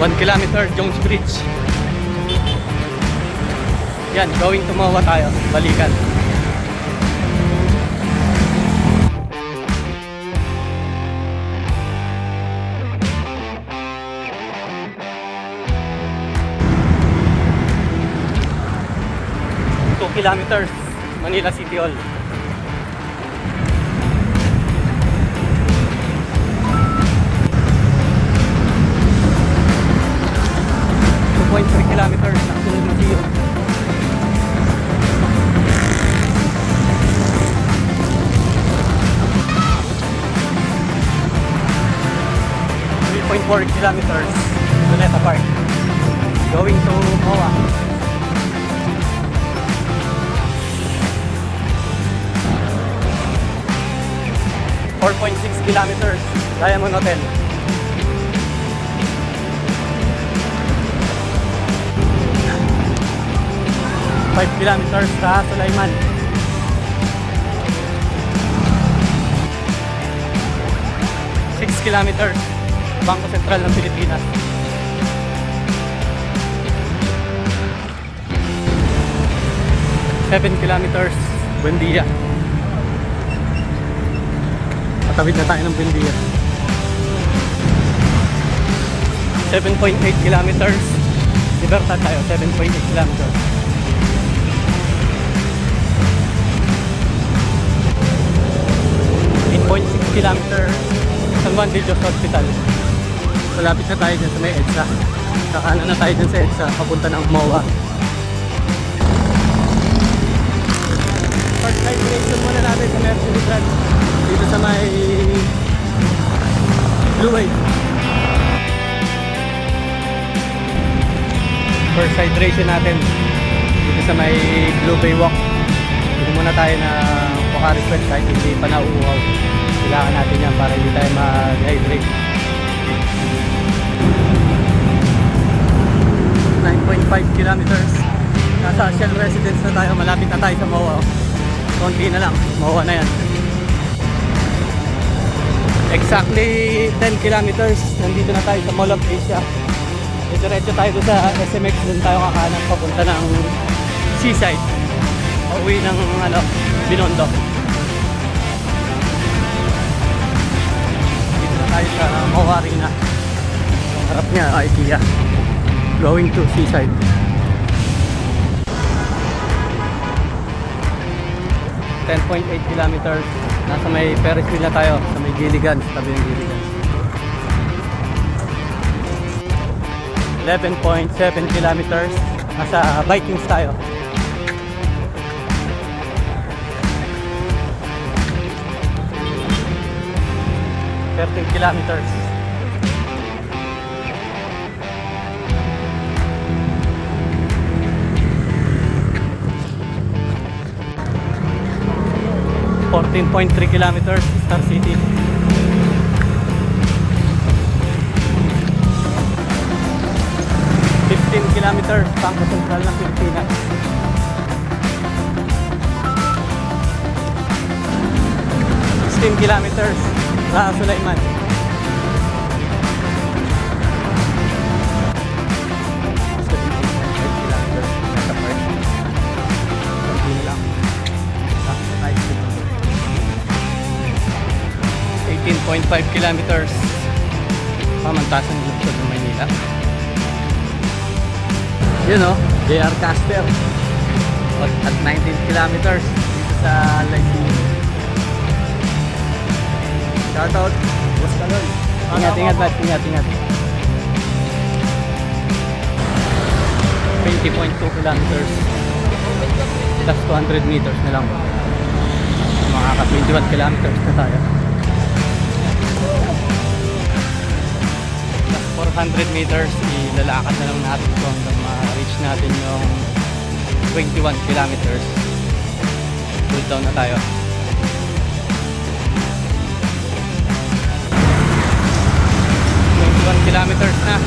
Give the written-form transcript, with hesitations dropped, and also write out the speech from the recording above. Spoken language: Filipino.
1 kilometer, Jones Bridge. Yan, going to Mawa tayo, balikan. Kilometers, Manila City Hall. Kilometers National Museum. .4 kilometers Luneta Park. Going to Mawa. 4.6 kilometers Diamond Hotel. 5 kilometers sa Sulaiman. 6 kilometers Bangko Sentral ng Pilipinas. 7 kilometers Buendia. Patawid na tayo ng Buendia. 7.8 kilometers Libertad tayo, 7.8 kilometers. 8.6 kilometers San Juan de Dios Hospital. Malapit na tayo dyan sa may EDSA. Kakanan na tayo dyan sa EDSA, papunta ng Mawa. First vibration muna natin sa Mercury Brand dito sa may Blue Wave. First hydration natin dito sa may Blue Bay Walk. Dito muna tayo na Pocari Sweat kahit hindi pa nauuhaw. Kailangan natin yan para hindi tayo mag-hydrate. 9.5 kilometers. Nasa Shell Residence na tayo. Malapit na tayo sa Mawa. Konti na lang. Mawa na yan. Exactly 10 kilometers. Nandito na tayo sa Mall of Asia. Diretso tayo sa SMX. Doon tayo kakanan papunta ng Seaside. Pauwi ng Binondo. Dito na tayo sa Mawa Arena. Harap niya IKEA. Going to Seaside. .8 kilometers. Nasa may Ferris wheel na tayo. Sa may Gilligan. Sa tabi ng Gilligan. 11.7 kilometers. Nasa Vikings tayo. 13 kilometers. 14.3 kilometers Star City. 15 kilometers Bangko Sentral ng Pilipinas. 16 kilometers sa Sulaiman. 18.5 kilometers Pamantasan ng lungsod ng Maynila. Yun o, JR Casper. At 19 kilometers dito sa Lysine. Shoutout Boss Kalon. Ingat bad, ingat 20.2 kilometers plus 200 meters na lang. Makaka 21 kilometers na tayo. 400 meters, ilalakad na lang natin ito hanggang ma-reach natin yung 21 kilometers. Cool down na tayo. 21 kilometers na.